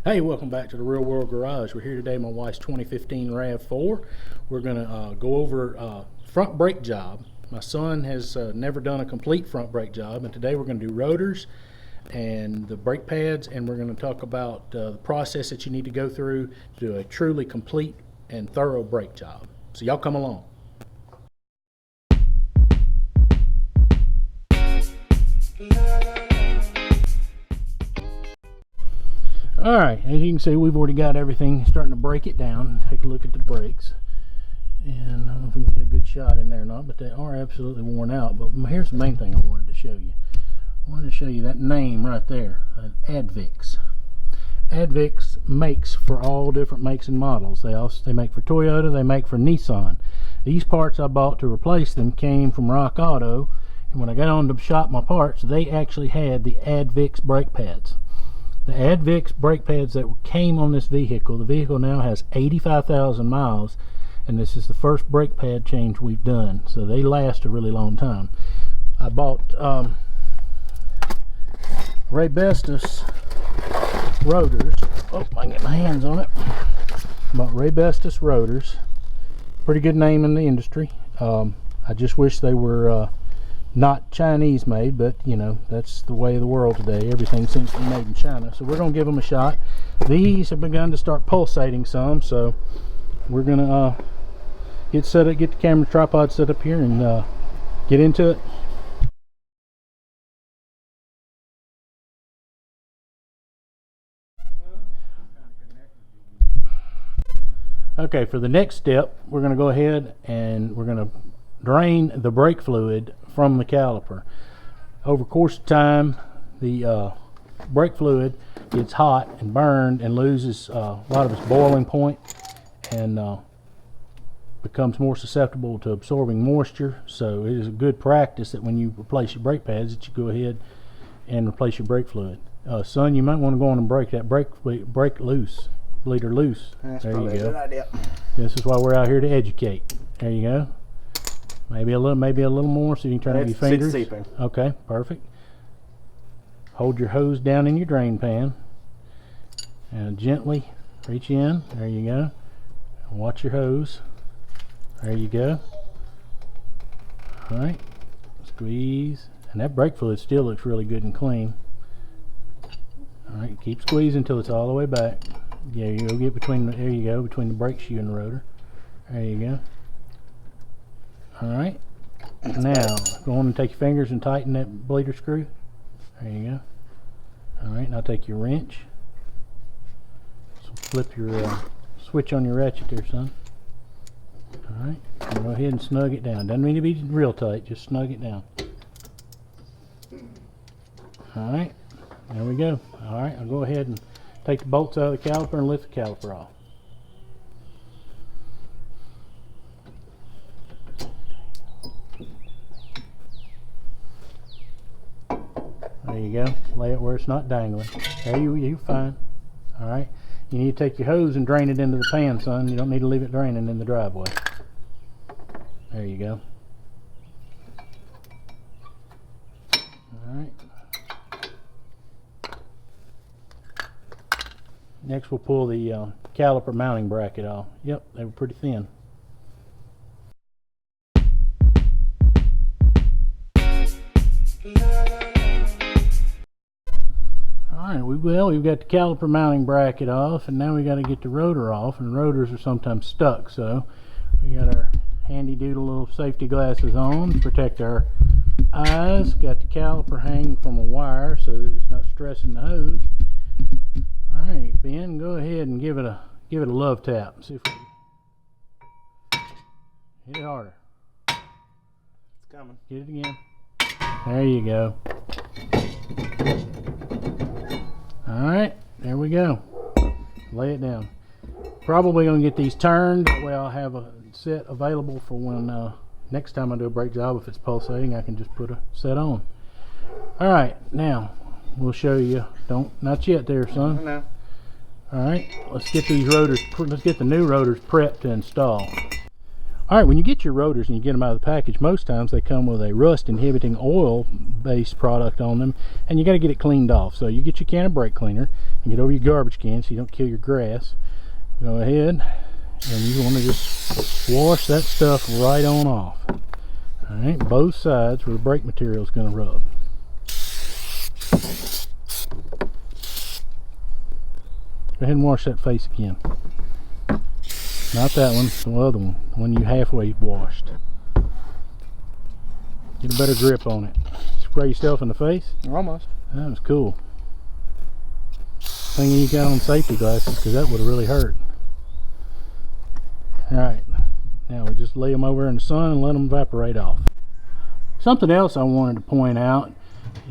Hey, welcome back to the Real World Garage. We're here today, my wife's 2015 RAV4. We're going to go over front brake job. My son has never done a complete front brake job, and today we're going to do rotors and the brake pads, and we're going to talk about the process that you need to go through to do a truly complete and thorough brake job. So y'all come along. Alright, as you can see, we've already got everything starting to break it down. Take a look at the brakes. And I don't know if we can get a good shot in there or not, but they are absolutely worn out. But here's the main thing I wanted to show you. I wanted to show you that name right there, Advix. Advix makes for all different makes and models. They make for Toyota, they make for Nissan. These parts I bought to replace them came from Rock Auto, and when I got on to shop my parts, they actually had the Advix brake pads. The Advix brake pads that came on this vehicle, the vehicle now has 85,000 miles, and this is the first brake pad change we've done, so they last a really long time. I bought Raybestos rotors. Oh, I can get my hands on it. I bought Raybestos rotors. Pretty good name in the industry. I just wish they were not Chinese made, but you know, that's the way of the world today. Everything seems to be made in China, so we're going to give them a shot. These have begun to start pulsating some, so we're going to get the camera tripod set up here and get into it. Okay, for the next step, we're going to go ahead and we're going to drain the brake fluid from the caliper. Over the course of time, the brake fluid gets hot and burned and loses a lot of its boiling point and becomes more susceptible to absorbing moisture. So it is a good practice that when you replace your brake pads that you go ahead and replace your brake fluid. Son, you might want to go on and break that brake loose, bleeder loose. That's there probably you go. A good idea. This is why we're out here to educate. There you go. Maybe a little more so you can turn up your fingers. It's seeping. Okay, perfect. Hold your hose down in your drain pan and gently reach in. There you go. Watch your hose. There you go. All right. Squeeze, and that brake fluid still looks really good and clean. All right. Keep squeezing until it's all the way back. Yeah, you go get between. There you go, between the brake shoe and the rotor. There you go. Alright, now go on and take your fingers and tighten that bleeder screw. There you go. Alright, now take your wrench. So flip your switch on your ratchet there, son. Alright, go ahead and snug it down. Doesn't mean to be real tight, just snug it down. Alright, there we go. Alright, I'll go ahead and take the bolts out of the caliper and lift the caliper off. There you go. Lay it where it's not dangling. There you're fine. Alright. You need to take your hose and drain it into the pan, son. You don't need to leave it draining in the driveway. There you go. Alright. Next we'll pull the caliper mounting bracket off. Yep, they were pretty thin. Alright, we've got the caliper mounting bracket off, and now we got to get the rotor off, and rotors are sometimes stuck, so we got our handy doodle little safety glasses on to protect our eyes. Got the caliper hanging from a wire so that it's not stressing the hose. Alright, Ben, go ahead and give it a love tap. See if we hit it harder. It's coming. Get it again. There you go. Alright, there we go. Lay it down. Probably going to get these turned. That way I'll have a set available for when next time I do a brake job. If it's pulsating, I can just put a set on. Alright, now we'll show you. Not yet there, son. No. Alright, let's get these rotors, let's get the new rotors prepped to install. Alright, when you get your rotors and you get them out of the package, most times they come with a rust inhibiting oil based product on them, and you got to get it cleaned off. So you get your can of brake cleaner, and get over your garbage can so you don't kill your grass. Go ahead and you want to just wash that stuff right on off. Alright, both sides where the brake material is going to rub. Go ahead and wash that face again. Not that one, the other one, the one you halfway washed. Get a better grip on it. Spray yourself in the face? Almost. That was cool. Thing you got on safety glasses, because that would have really hurt. Alright, now we just lay them over in the sun and let them evaporate off. Something else I wanted to point out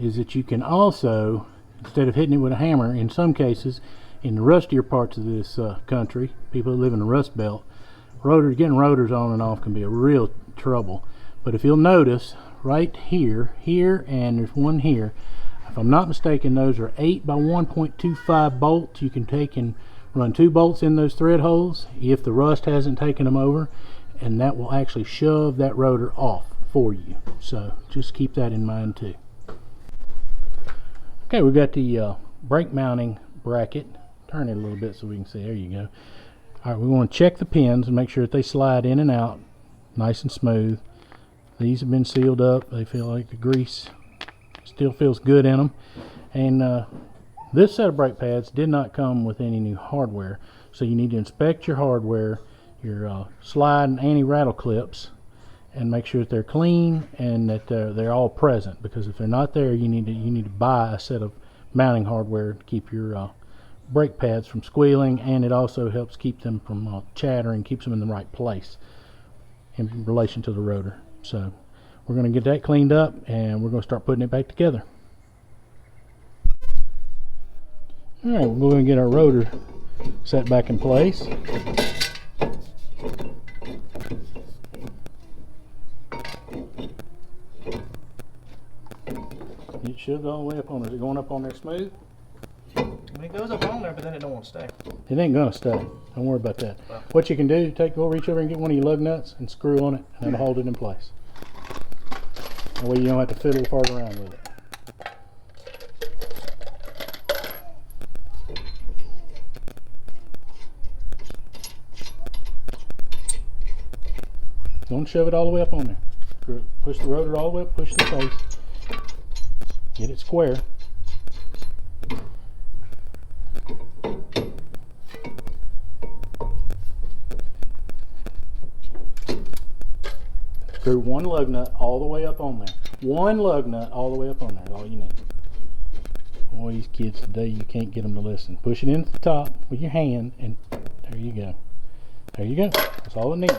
is that you can also, instead of hitting it with a hammer, in some cases, in the rustier parts of this country, people that live in the Rust Belt, getting rotors on and off can be a real trouble. But if you'll notice, right here, and there's one here, if I'm not mistaken, those are 8 by 1.25 bolts. You can take and run 2 bolts in those thread holes if the rust hasn't taken them over, and that will actually shove that rotor off for you. So just keep that in mind too. Okay, we've got the brake mounting bracket. Turn it a little bit so we can see. There you go. Alright, we want to check the pins and make sure that they slide in and out nice and smooth. These have been sealed up. They feel like the grease still feels good in them. And this set of brake pads did not come with any new hardware, so you need to inspect your hardware, your slide and anti-rattle clips, and make sure that they're clean and that they're all present, because if they're not there, you need to buy a set of mounting hardware to keep your brake pads from squealing, and it also helps keep them from chattering, keeps them in the right place in relation to the rotor. So we're going to get that cleaned up and we're going to start putting it back together. Alright, we're going to get our rotor set back in place. It should go all the way up on there. Is it going up on there smooth? It goes up on there, but then it don't want to stay. It ain't gonna stay. Don't worry about that. Well, what you can do, go reach over and get one of your lug nuts and screw on it, and that'll hold it in place. That way you don't have to fiddle far around with it. Don't shove it all the way up on there. Push the rotor all the way up, push the face. Get it square. Screw one lug nut all the way up on there. One lug nut all the way up on there is all you need. Boy, these kids today, you can't get them to listen. Push it into the top with your hand, and there you go. There you go. That's all it needs.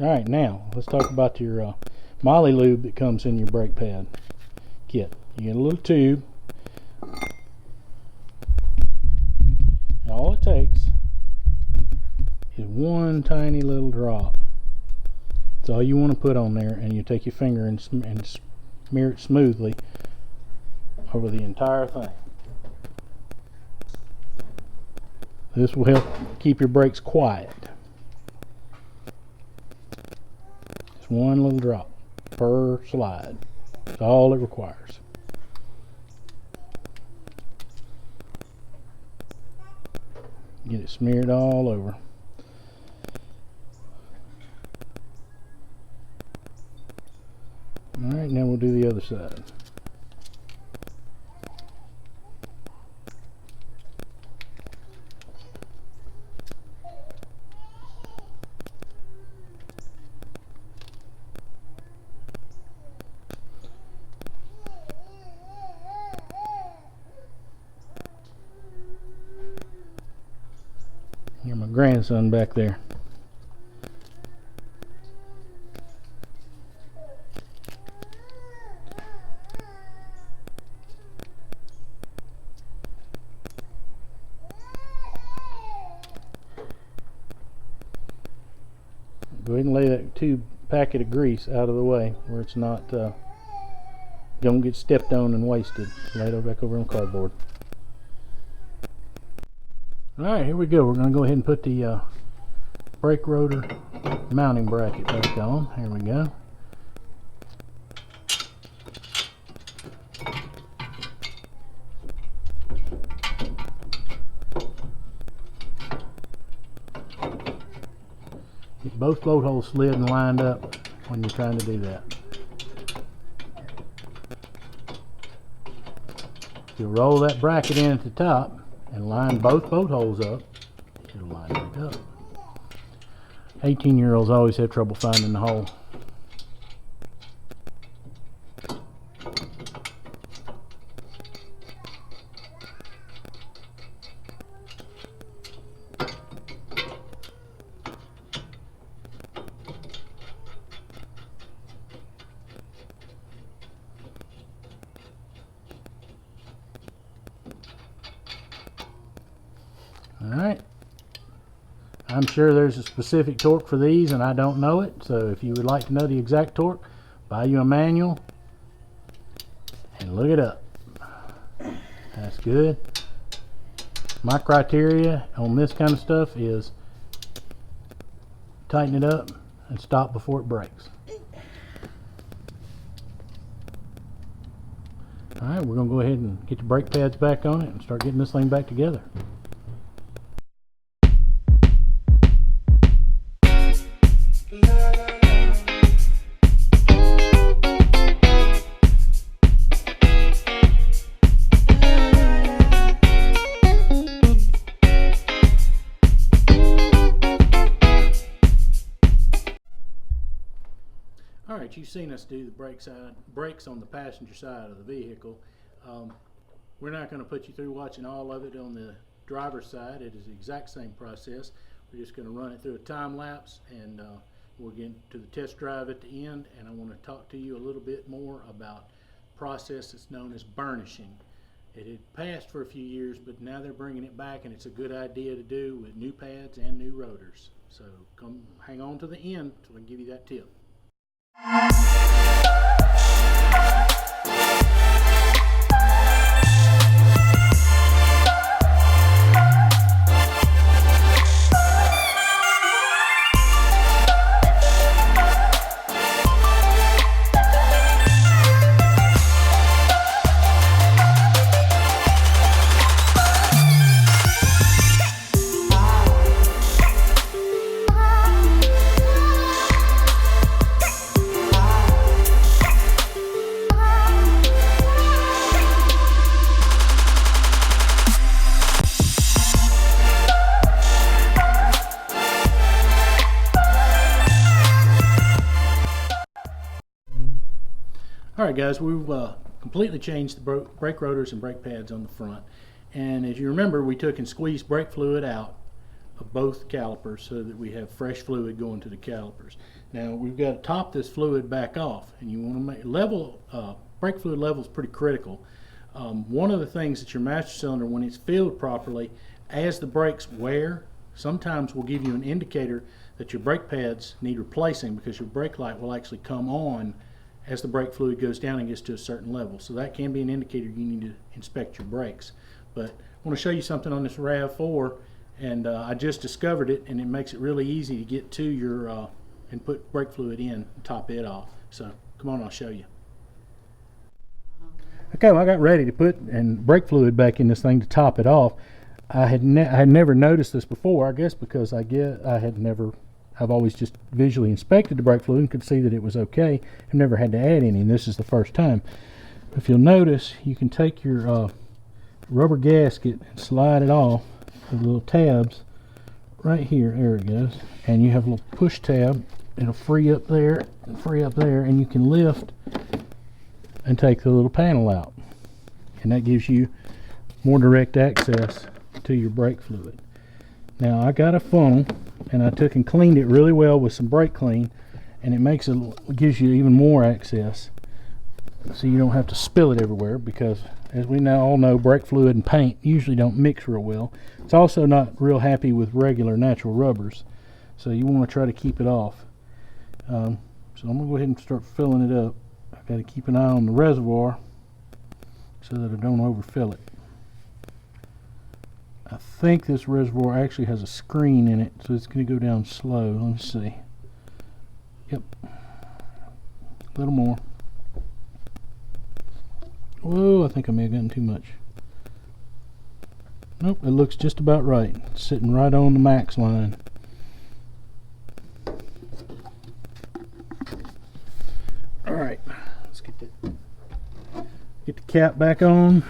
Alright, now let's talk about your moly lube that comes in your brake pad kit. You get a little tube, and all it takes is one tiny little drop. That's all you want to put on there, and you take your finger and smear it smoothly over the entire thing. This will help keep your brakes quiet. Just one little drop per slide. That's all it requires. Get it smeared all over. Alright, now we'll do the other side. Here's my grandson back there. Go ahead and lay that tube packet of grease out of the way where it's not don't get stepped on and wasted. Lay it back over on cardboard. Alright, here we go. We're going to go ahead and put the brake rotor mounting bracket back on. Here we go. both float holes slid and lined up when you're trying to do that. If you roll that bracket in at the top and line both boat holes up, it'll line back up. 18-year-olds always have trouble finding the hole. Alright, I'm sure there's a specific torque for these and I don't know it, so if you would like to know the exact torque, buy you a manual and look it up. That's good. My criteria on this kind of stuff is tighten it up and stop before it breaks. Alright, we're going to go ahead and get the brake pads back on it and start getting this thing back together. Alright, you've seen us do the brakes on the passenger side of the vehicle. We're not going to put you through watching all of it on the driver's side. It is the exact same process. We're just going to run it through a time lapse, and we'll get to the test drive at the end, and I want to talk to you a little bit more about the process that's known as burnishing. It had passed for a few years, but now they're bringing it back, and it's a good idea to do with new pads and new rotors. So come hang on to the end so I can give you that tip. Alright guys, we've completely changed the brake rotors and brake pads on the front, and as you remember, we took and squeezed brake fluid out of both calipers so that we have fresh fluid going to the calipers. Now we've got to top this fluid back off, and you want to make brake fluid level is pretty critical. One of the things that your master cylinder, when it's filled properly, as the brakes wear, sometimes will give you an indicator that your brake pads need replacing, because your brake light will actually come on as the brake fluid goes down and gets to a certain level. So that can be an indicator you need to inspect your brakes. But I want to show you something on this RAV4, and I just discovered it, and it makes it really easy to get to your and put brake fluid in and top it off. So come on, I'll show you. Okay, well, I got ready to put brake fluid back in this thing to top it off. I had never noticed this before, I guess because I've always just visually inspected the brake fluid and could see that it was okay. I've never had to add any, and this is the first time. If you'll notice, you can take your rubber gasket and slide it off with little tabs right here. There it goes. And you have a little push tab. It'll free up there and free up there, and you can lift and take the little panel out. And that gives you more direct access to your brake fluid. Now I got a funnel, and I took and cleaned it really well with some brake clean, and it gives you even more access, so you don't have to spill it everywhere, because as we now all know, brake fluid and paint usually don't mix real well. It's also not real happy with regular natural rubbers, so you want to try to keep it off. So I'm going to go ahead and start filling it up. I've got to keep an eye on the reservoir so that I don't overfill it. I think this reservoir actually has a screen in it, so it's going to go down slow. Let me see. Yep. A little more. Whoa, I think I may have gotten too much. Nope, it looks just about right. It's sitting right on the max line. cap back on.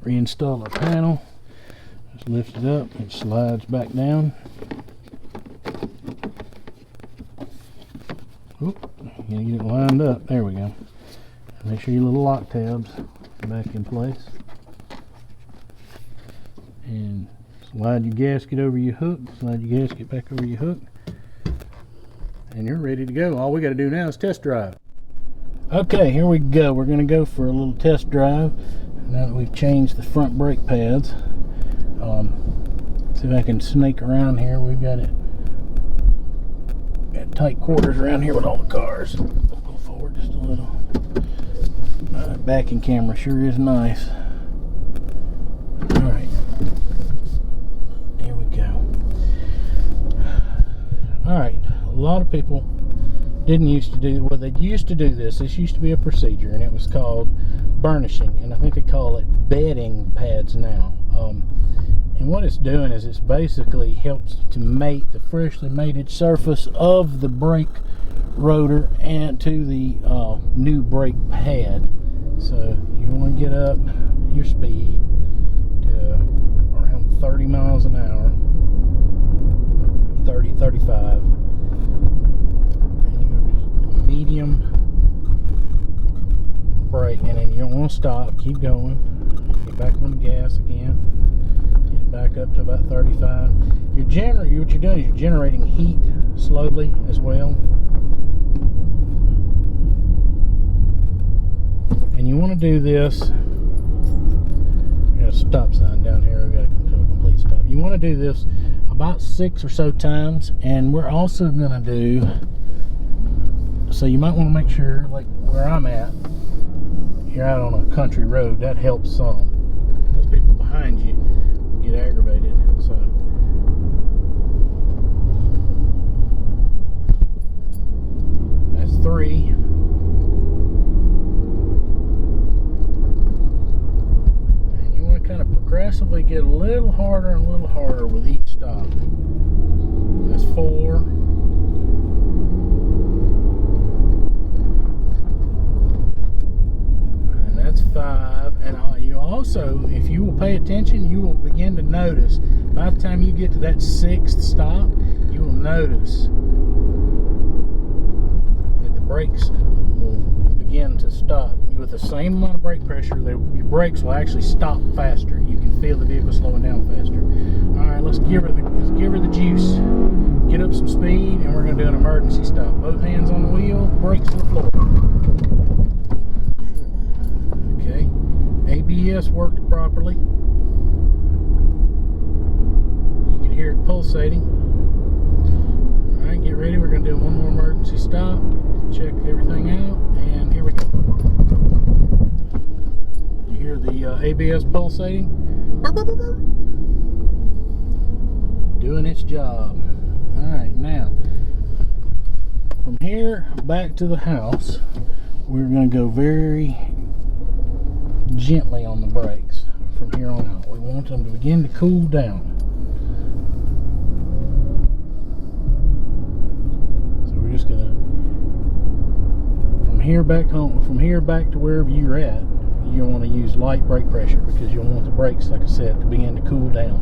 Reinstall our panel. Just lift it up, it slides back down. Oop, you gotta get it lined up. There we go. Make sure your little lock tabs are back in place. And slide your gasket over your hook. Slide your gasket back over your hook. And you're ready to go. All we got to do now is test drive. Okay, here we go. We're going to go for a little test drive now that we've changed the front brake pads. See if I can snake around here. We've got it got tight quarters around here with all the cars. Go forward just a little. Backing camera sure is nice. Alright, here we go. Alright, a lot of people didn't used to do, well, they used to do this. This used to be a procedure, and it was called burnishing, and I think they call it bedding pads now. And what it's doing is it's basically helps to mate the freshly mated surface of the brake rotor and to the new brake pad. So you want to get up your speed to around 30 miles an hour, 30, 35. Medium brake, and then you don't want to stop. Keep going. Get back on the gas again. Get it back up to about 35. What you're doing is you're generating heat slowly as well. And you want to do this. We got a stop sign down here. We got to come to a complete stop. You want to do this about 6 or so times, and we're also going to do. So you might want to make sure, like where I'm at, you're out on a country road. That helps some. Those people behind you get aggravated. So that's 3. And you want to kind of progressively get a little harder and a little harder with each stop. That's 4. That's 5, and you also, if you will pay attention, you will begin to notice by the time you get to that 6th stop, you will notice that the brakes will begin to stop. With the same amount of brake pressure, your brakes will actually stop faster. You can feel the vehicle slowing down faster. All right, let's give her the juice. Get up some speed, and we're going to do an emergency stop. Both hands on the wheel, brakes to the floor. Okay, ABS worked properly. You can hear it pulsating. Alright, get ready. We're going to do one more emergency stop. Check everything out, and here we go. You hear the ABS pulsating? Doing its job. Alright, now, from here back to the house, we're going to go very gently on the brakes from here on out. We want them to begin to cool down. So we're just gonna, from here back to wherever you're at, you want to use light brake pressure because you'll want the brakes, like I said, to begin to cool down.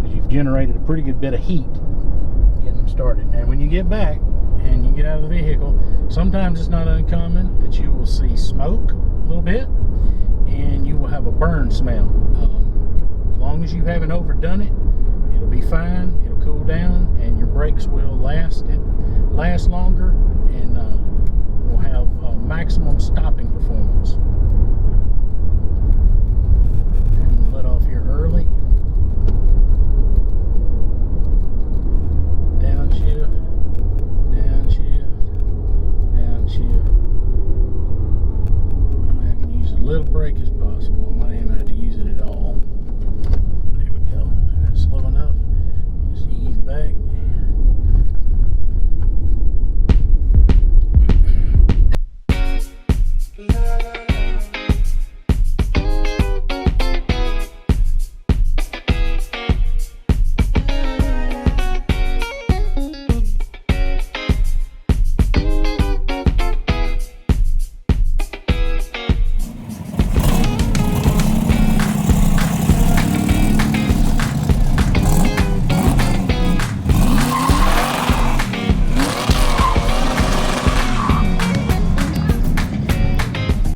Because you've generated a pretty good bit of heat getting them started. And when you get back and you get out of the vehicle, sometimes it's not uncommon that you will see smoke a little bit, and you will have a burn smell. As long as you haven't overdone it, it'll be fine. It'll cool down, and your brakes will last longer, and will have maximum stopping performance. And we'll let off here early. Downshift, downshift, downshift. Little brake as possible. I might even have to use it at all.